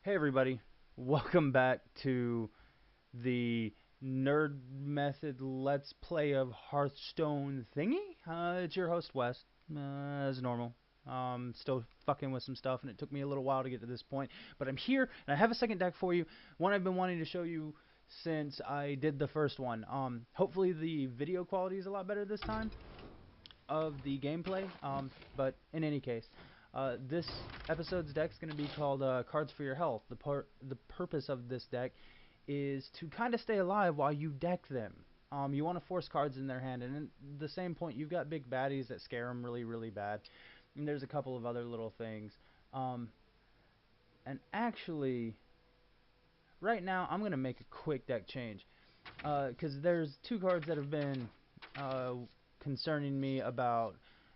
Hey everybody, welcome back to the Nerd Method Let's Play of Hearthstone thingy. It's your host Wes, as normal. Still fucking with some stuff, and it took me a little while to get to this point, but I'm here, and I have a second deck for you. One I've been wanting to show you since I did the first one. Hopefully the video quality is a lot better this time of the gameplay, but in any case, this episode's deck is going to be called Cards for Your Health. The purpose of this deck is to kind of stay alive while you deck them. You want to force cards in their hand, and at the same point, you've got big baddies that scare them really, really bad. And there's a couple of other little things. And actually, right now, I'm going to make a quick deck change. Because there's two cards that have been concerning me about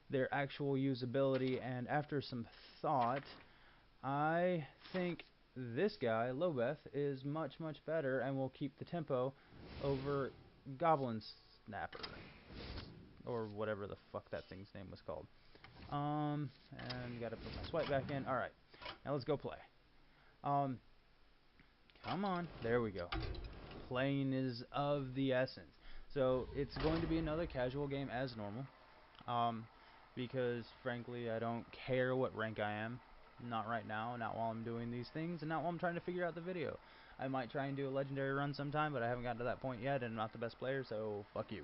their actual usability, and after some thought, I think this guy, Lobeth, is much, much better and will keep the tempo over Goblin Snapper, or whatever the fuck that thing's name was called. And gotta put my swipe back in. Alright, now let's go play. Come on, there we go. Playing is of the essence. So it's going to be another casual game as normal, because frankly I don't care what rank I am. Not right now, not while I'm doing these things, and not while I'm trying to figure out the video. I might try and do a legendary run sometime, but I haven't gotten to that point yet, and I'm not the best player, so fuck you.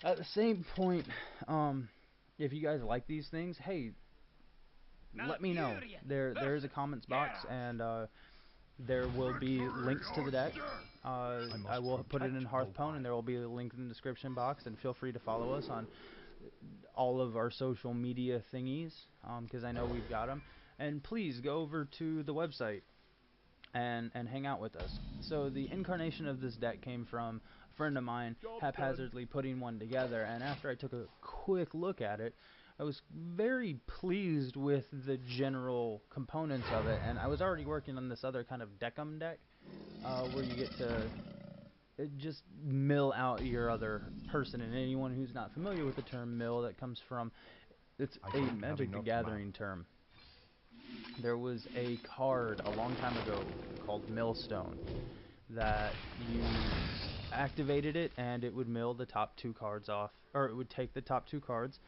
At the same point, if you guys like these things, hey, let me know. There is a comments box, and there will be links to the deck. I will put it in Hearthstone, and there will be a link in the description box, and feel free to follow us on all of our social media thingies, because I know we've got them. And please go over to the website and hang out with us. So the incarnation of this deck came from a friend of mine haphazardly putting one together, and after I took a quick look at it, I was very pleased with the general components of it, and I was already working on this other kind of Deckum deck, where you get to just mill out your other person. And anyone who's not familiar with the term mill, that comes from, it's a Magic the Gathering term. There was a card a long time ago called Millstone that you activated it, and it would mill the top two cards off, or it would take the top two cards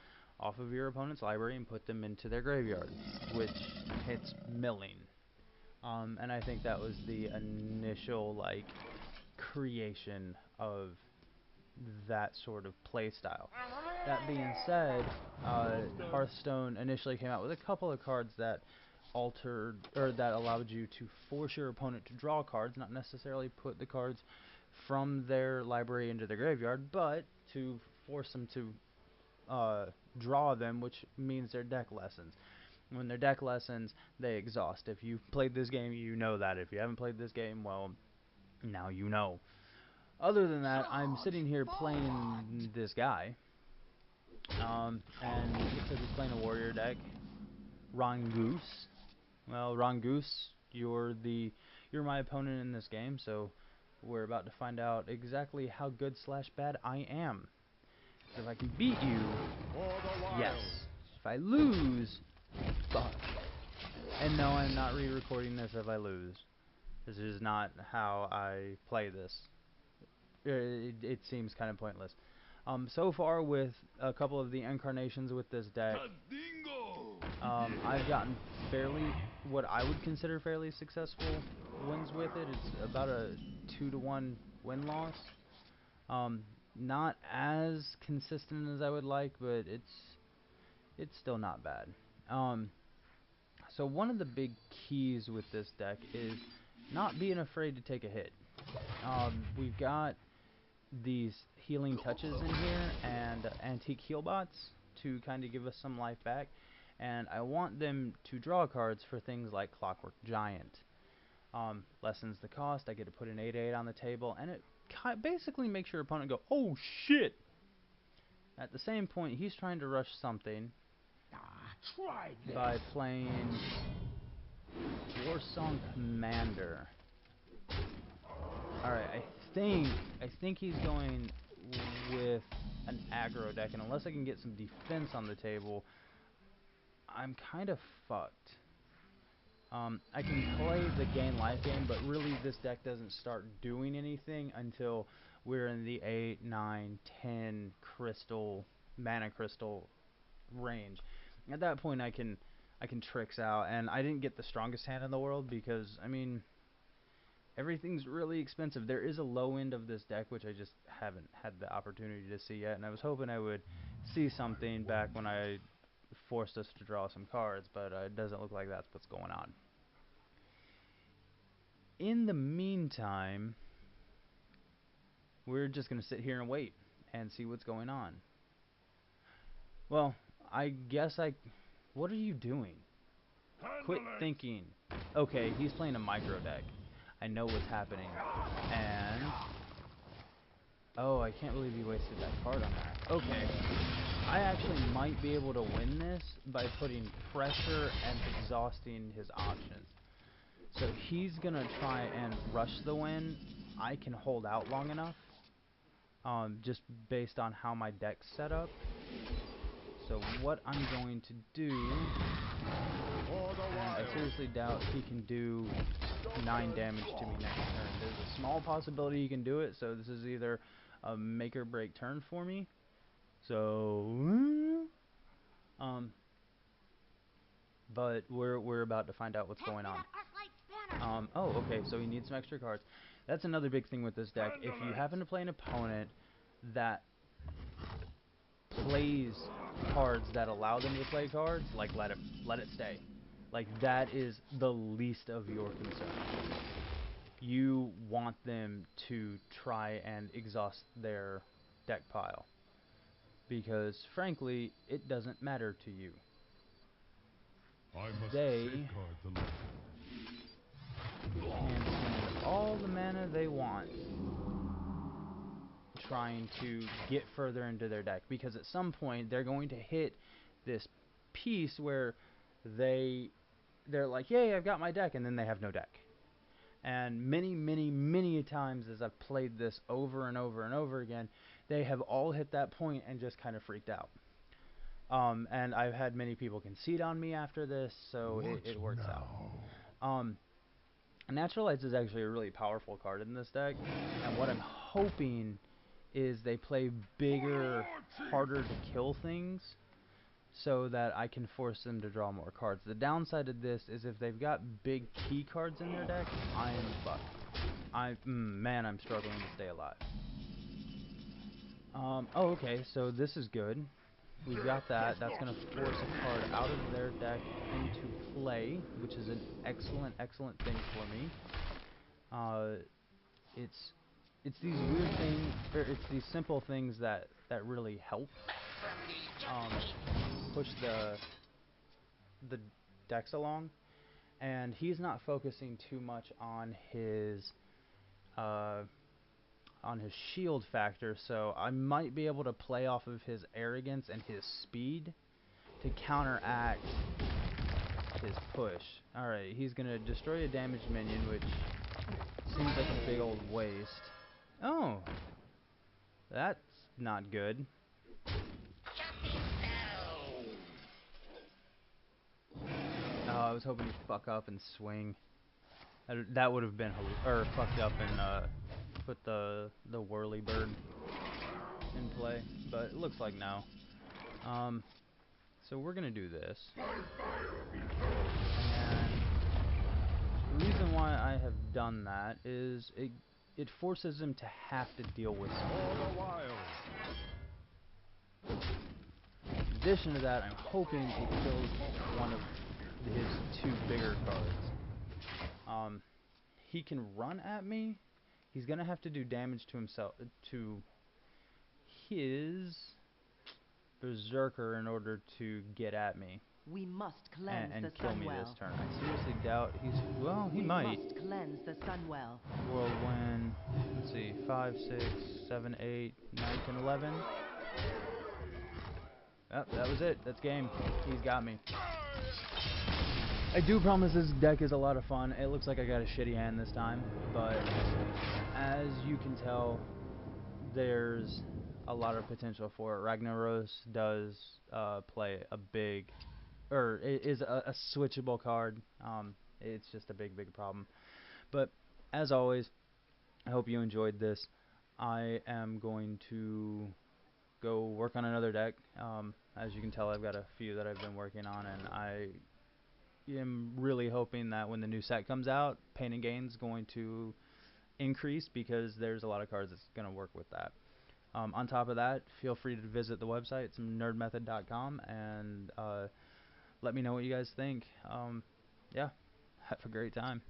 off of your opponent's library and put them into their graveyard, which hits milling. And I think that was the initial, like, creation of that sort of play style. That being said, Hearthstone initially came out with a couple of cards that altered, or that allowed you to force your opponent to draw cards, not necessarily put the cards from their library into their graveyard, but to force them to draw them, which means their deck lessens. When their deck lessens, they exhaust. If you've played this game, you know that. If you haven't played this game, well, now you know. Other than that, I'm sitting here playing this guy, and it says he's playing a warrior deck. Rongoose. Well, Rongoose, you're my opponent in this game, so we're about to find out exactly how good / bad I am. If I can beat you, yes. If I lose, fuck. And no, I'm not re-recording this if I lose. This is not how I play this. It seems kind of pointless. So far, with a couple of the incarnations with this deck, I've gotten what I would consider fairly successful wins with it. It's about a 2-to-1 win-loss. Not as consistent as I would like, but it's still not bad. So one of the big keys with this deck is not being afraid to take a hit. We've got these healing touches in here and antique heal bots to kind of give us some life back, and I want them to draw cards for things like Clockwork Giant. Lessens the cost. I get to put an 8/8 on the table, and it basically makes your opponent go, oh shit. At the same point, he's trying to rush something by playing Warsong Commander. Alright, I think he's going with an aggro deck, and unless I can get some defense on the table, I'm kind of fucked. I can play the gain life game, but really this deck doesn't start doing anything until we're in the 8, 9, 10 crystal, mana crystal range. At that point I can tricks out, and I didn't get the strongest hand in the world because, I mean, everything's really expensive. There is a low end of this deck which I just haven't had the opportunity to see yet, and I was hoping I would see something back when I forced us to draw some cards, but it doesn't look like that's what's going on. In the meantime, we're just going to sit here and wait and see what's going on. Well, I guess what are you doing? Quit thinking. Okay, he's playing a micro deck. I know what's happening. And oh, I can't believe he wasted that card on that. Okay. I actually might be able to win this by putting pressure and exhausting his options. So he's going to try and rush the win. I can hold out long enough, just based on how my deck's set up. So what I'm going to do, and I seriously doubt he can do 9 damage to me next turn. There's a small possibility he can do it, so this is either a make or break turn for me. So, but we're about to find out what's going on. Oh, okay, so he needs some extra cards. That's another big thing with this deck. If you happen to play an opponent that plays cards that allow them to play cards, like let it stay. Like, that is the least of your concerns. You want them to try and exhaust their deck pile, because frankly it doesn't matter to you. They can spend all the mana they want trying to get further into their deck, because at some point they're going to hit this piece where they're like, yay, I've got my deck, and then they have no deck. And many times as I've played this over and over and over again, they have all hit that point and just kind of freaked out. And I've had many people concede on me after this, so it works out. Naturalize is actually a really powerful card in this deck, and what I'm hoping is they play bigger, harder to kill things, so that I can force them to draw more cards. The downside of this is if they've got big key cards in their deck, I am fucked. Man, I'm struggling to stay alive. Oh, okay, so this is good. We've got that. That's going to force a card out of their deck into play, which is an excellent thing for me. It's these weird things, or it's these simple things that really help push the decks along. And he's not focusing too much on his shield factor, so I might be able to play off of his arrogance and his speed to counteract his push. Alright, he's gonna destroy a damaged minion, which seems like a big old waste. Oh, that's not good. Oh, I was hoping he'd fuck up and swing. That would have been fucked up and put the whirly bird in play, but it looks like no. So we're gonna do this, and the reason why I have done that is it forces him to have to deal with something. In addition to that, I'm hoping it kills one of his 2 bigger cards. He can run at me. He's gonna have to do damage to himself, to his berserker, in order to get at me. We must cleanse and the kill me Sunwell. this turn. I seriously doubt he's... Well, he might. We must cleanse the Sunwell. Whirlwind. Let's see. 5, 6, 7, 8, 9, 10, 11. Oh, that was it. That's game. He's got me. I do promise this deck is a lot of fun. It looks like I got a shitty hand this time, but as you can tell, there's a lot of potential for it. Ragnaros does play a big... is a switchable card. It's just a big problem. But as always, I hope you enjoyed this. I am going to go work on another deck. As you can tell, I've got a few that I've been working on, and I am really hoping that when the new set comes out, Pain and Gain's going to increase because there's a lot of cards that's going to work with that. On top of that, feel free to visit the website. It's nerdmethod.com, and let me know what you guys think. Yeah, have a great time.